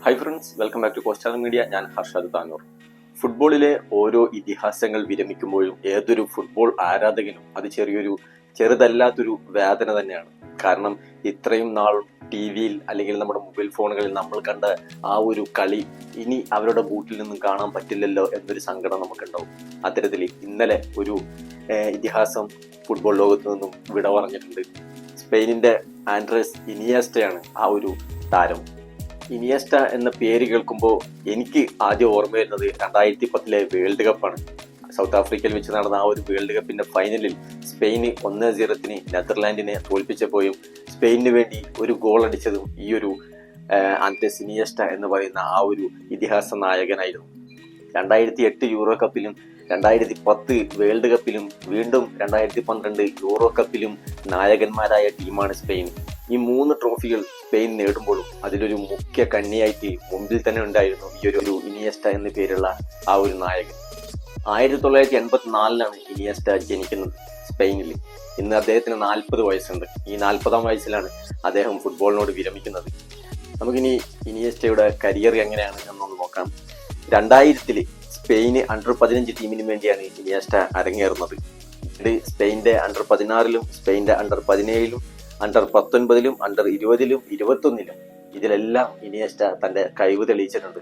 High friends, welcome back to Costar Media. ഞാൻ ഹർഷദ് താനൂർ. ഫുട്ബോളിലെ ഓരോ ഇതിഹാസങ്ങൾ വിരമിക്കുമ്പോഴും ഏതൊരു ഫുട്ബോൾ ആരാധകനും അത് ചെറുതല്ലാത്തൊരു വേദന തന്നെയാണ്. കാരണം ഇത്രയും നാൾ ടി വിയിൽ അല്ലെങ്കിൽ നമ്മുടെ മൊബൈൽ ഫോണുകളിൽ നമ്മൾ കണ്ട ആ ഒരു കളി ഇനി അവരുടെ ബൂട്ടിൽ നിന്നും കാണാൻ പറ്റില്ലല്ലോ എന്നൊരു സങ്കടം നമുക്കുണ്ടാവും. അത്തരത്തിൽ ഇന്നലെ ഒരു ഇതിഹാസം ഫുട്ബോൾ ലോകത്ത് നിന്നും വിട പറഞ്ഞിട്ടുണ്ട്. സ്പെയിനിന്റെ ആൻഡ്രസ് ഇനിയസ്റ്റയാണ് ആ ഒരു താരം. ഇനിയസ്റ്റ എന്ന പേര് കേൾക്കുമ്പോൾ എനിക്ക് ആദ്യം ഓർമ്മ വരുന്നത് 2010 വേൾഡ് കപ്പാണ്. സൗത്ത് ആഫ്രിക്കയിൽ വെച്ച് നടന്ന ആ ഒരു വേൾഡ് കപ്പിന്റെ ഫൈനലിൽ സ്പെയിന് 1-0 നെതർലാൻഡിനെ തോൽപ്പിച്ചപ്പോഴും സ്പെയിനിന് വേണ്ടി ഒരു ഗോൾ അടിച്ചതും ഈ ഒരു ആൻഡ്രസ് ഇനിയസ്റ്റ എന്ന് പറയുന്ന ആ ഒരു ഇതിഹാസ നായകനായിരുന്നു. 2008 യൂറോ കപ്പിലും 2010 വേൾഡ് കപ്പിലും വീണ്ടും 2012 യൂറോ കപ്പിലും നായകന്മാരായ ടീമാണ് സ്പെയിൻ. ഈ 3 ട്രോഫികൾ സ്പെയിൻ നേടുമ്പോഴും അതിലൊരു മുഖ്യ കണ്ണിയായിട്ട് മുമ്പിൽ തന്നെ ഉണ്ടായിരുന്നു ഈ ഒരു ഇനിയസ്റ്റ എന്ന പേരുള്ള ആ ഒരു നായകൻ. 1984 ഇനിയസ്റ്റ ജനിക്കുന്നത് സ്പെയിനിൽ. ഇന്ന് അദ്ദേഹത്തിന് 40 വയസ്സുണ്ട്. ഈ 40-ാം വയസ്സിലാണ് അദ്ദേഹം ഫുട്ബോളിനോട് വിരമിക്കുന്നത്. നമുക്കിനി ഇനിയസ്റ്റയുടെ കരിയർ എങ്ങനെയാണ് എന്നൊന്ന് നോക്കാം. 2000 സ്പെയിന് അണ്ടർ-15 ടീമിന് വേണ്ടിയാണ് ഇനിയസ്റ്റ അരങ്ങേറുന്നത്. ഇത് സ്പെയിന്റെ അണ്ടർ-16 സ്പെയിന്റെ അണ്ടർ-17 അണ്ടർ-19 അണ്ടർ-20 21 ഇതിലെല്ലാം ഇനിയസ്റ്റ തന്റെ കഴിവ് തെളിയിച്ചിട്ടുണ്ട്.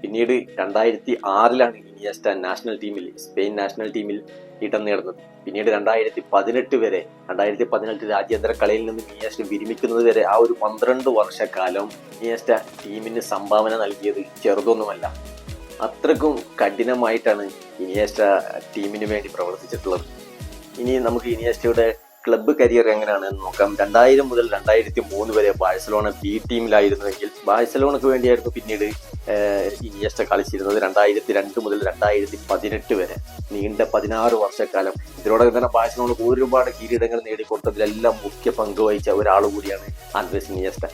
പിന്നീട് 2006 ഇനിയസ്റ്റ നാഷണൽ ടീമിൽ സ്പെയിൻ നാഷണൽ ടീമിൽ ഇടം നേടുന്നത്. പിന്നീട് 2018 വരെ 2018 രാജ്യാന്തര കളിയിൽ നിന്ന് ഇനിയസ്റ്റ വിരമിക്കുന്നത് വരെ ആ ഒരു 12 വർഷക്കാലം ഇനിയസ്റ്റ ടീമിന് സംഭാവന നൽകിയത് ചെറുതൊന്നുമല്ല. അത്രക്കും കഠിനമായിട്ടാണ് ഇനിയസ്റ്റ ടീമിന് വേണ്ടി പ്രവർത്തിച്ചിട്ടുള്ളത്. ഇനി നമുക്ക് ഇനിയസ്റ്റയുടെ ക്ലബ്ബ് കരിയർ എങ്ങനെയാണെന്ന് നോക്കാം. 2000 മുതൽ 2003 വരെ ബാഴ്സലോണ ബി ടീമിലായിരുന്നുവെങ്കിൽ ബാഴ്സലോണക്ക് വേണ്ടിയായിരുന്നു പിന്നീട് ഇനിയസ്റ്റ കളിച്ചിരുന്നത്. 2002 മുതൽ 2018 വരെ നീണ്ട 16 വർഷക്കാലം ഇതിനോടൊപ്പം തന്നെ ബാഴ്സലോണക്ക് ഒരുപാട് കിരീടങ്ങൾ നേടിക്കൊടുത്തതിലെല്ലാം മുഖ്യ പങ്ക് വഹിച്ച ഒരാൾ കൂടിയാണ് ആൻഡ്രസ് ഇനിയസ്റ്റ.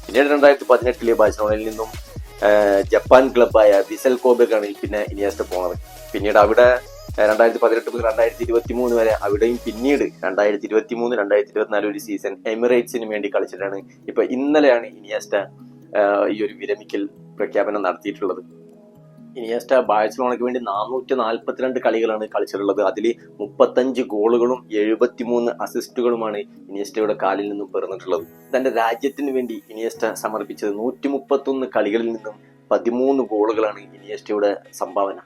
പിന്നീട് 2018 ബാഴ്സലോണയിൽ നിന്നും ജപ്പാൻ ക്ലബ്ബായ വിസൽ കോബെക്കാണ് പിന്നെ ഇനിയസ്റ്റ പോകുന്നത്. പിന്നീട് അവിടെ 2018 മുതൽ 2023 വരെ അവിടെയും പിന്നീട് 2023 2024 ഒരു സീസൺ എമിറേറ്റ്സിന് വേണ്ടി കളിച്ചിട്ടാണ്. ഇപ്പൊ ഇന്നലെയാണ് ഇനിയസ്റ്റ ഈ ഒരു വിരമിക്കൽ പ്രഖ്യാപനം നടത്തിയിട്ടുള്ളത്. ഇനിയസ്റ്റ ബാഴ്സലോണയ്ക്ക് വേണ്ടി 442 കളികളാണ് കളിച്ചിട്ടുള്ളത്. അതിൽ 35 ഗോളുകളും 73 അസിസ്റ്റുകളുമാണ് ഇനിയസ്റ്റയുടെ കാലിൽ നിന്നും പിറന്നിട്ടുള്ളത്. തന്റെ രാജ്യത്തിന് വേണ്ടി ഇനിയസ്റ്റ സമർപ്പിച്ചത് 131 കളികളിൽ നിന്നും 13 ഗോളുകളാണ് ഇനിയസ്റ്റയുടെ സംഭാവന.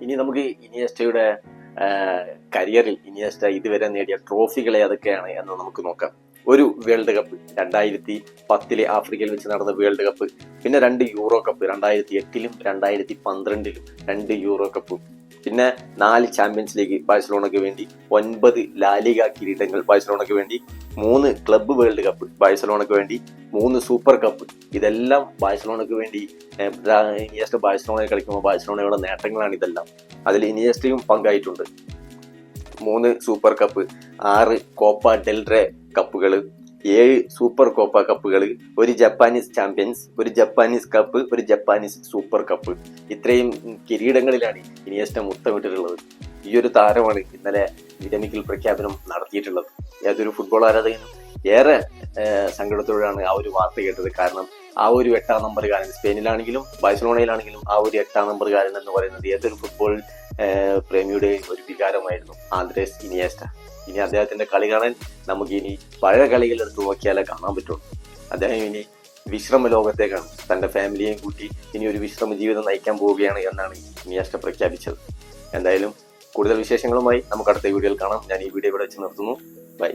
ഇനി നമുക്ക് ഇനിയസ്റ്റയുടെ കരിയറിൽ ഇനിയസ്റ്റ ഇതുവരെ നേടിയ ട്രോഫികൾ ഏതൊക്കെയാണ് എന്ന് നമുക്ക് നോക്കാം. ഒരു വേൾഡ് കപ്പ് 2010 ആഫ്രിക്കയിൽ വെച്ച് നടന്ന വേൾഡ് കപ്പ്, പിന്നെ 2 യൂറോ കപ്പ് 2008 2012 2 യൂറോ കപ്പും, പിന്നെ 4 ചാമ്പ്യൻസ് ലീഗ് ബാഴ്സലോണയ്ക്ക് വേണ്ടി, 9 ലാലിഗ കിരീടങ്ങൾ ബാഴ്സലോണയ്ക്ക് വേണ്ടി, 3 ക്ലബ്ബ് വേൾഡ് കപ്പ് ബാഴ്സലോണയ്ക്ക് വേണ്ടി, 3 സൂപ്പർ കപ്പ്. ഇതെല്ലാം ബാഴ്സലോണയ്ക്ക് വേണ്ടി ഇനിയസ്റ്റ ബാഴ്സലോണയിൽ കളിക്കുമ്പോൾ ബാഴ്സലോണയുടെ നേട്ടങ്ങളാണ് ഇതെല്ലാം. അതിൽ ഇനിയസ്റ്റയും പങ്കായിട്ടുണ്ട്. 3 സൂപ്പർ കപ്പ്, 6 കോപ്പ ഡെൽറേ കപ്പുകൾ, 7 സൂപ്പർ കോപ്പ കപ്പുകൾ, 1 Japanese champions, 1 Japanese cup, 1 Japanese super cup. ഇത്രയും കിരീടങ്ങളിലാണ് ഇനിയസ്റ്റ മുത്തമിട്ടിട്ടുള്ളത്. ഈ ഒരു താരമാണ് ഇന്നലെ വിരമിക്കൽ പ്രഖ്യാപനം നടത്തിയിട്ടുള്ളത്. ഏതൊരു ഫുട്ബോൾ ആരാധകനും ഏറെ സങ്കടത്തോടെയാണ് ആ ഒരു വാർത്ത കേട്ടത്. കാരണം ആ ഒരു 8-ാം നമ്പറുകാരൻ സ്പെയിനിലാണെങ്കിലും ബാഴ്സലോണയിലാണെങ്കിലും ആ ഒരു 8-ാം നമ്പറുകാരൻ എന്ന് പറയുന്നത് ഏതൊരു ഫുട്ബോൾ പ്രേമിയുടെ ഒരു വികാരമായിരുന്നു ആൻഡ്രസ് ഇനിയസ്റ്റ. ഇനി അദ്ദേഹത്തിന്റെ കളി കാണാൻ നമുക്ക് ഇനി പഴയ കളികൾ എടുത്ത് നോക്കിയാലേ കാണാൻ പറ്റുള്ളൂ. അദ്ദേഹം ഇനി വിശ്രമ ലോകത്തേക്കാണ് തന്റെ ഫാമിലിയെയും കൂട്ടി ഇനി ഒരു വിശ്രമ ജീവിതം നയിക്കാൻ പോവുകയാണ് എന്നാണ് ഇനിയസ്റ്റ പ്രഖ്യാപിച്ചത്. എന്തായാലും കൂടുതൽ വിശേഷങ്ങളുമായി നമുക്ക് അടുത്ത വീഡിയോയിൽ കാണാം. ഞാൻ ഈ വീഡിയോ ഇവിടെ വെച്ച് നിർത്തുന്നു. ബൈ.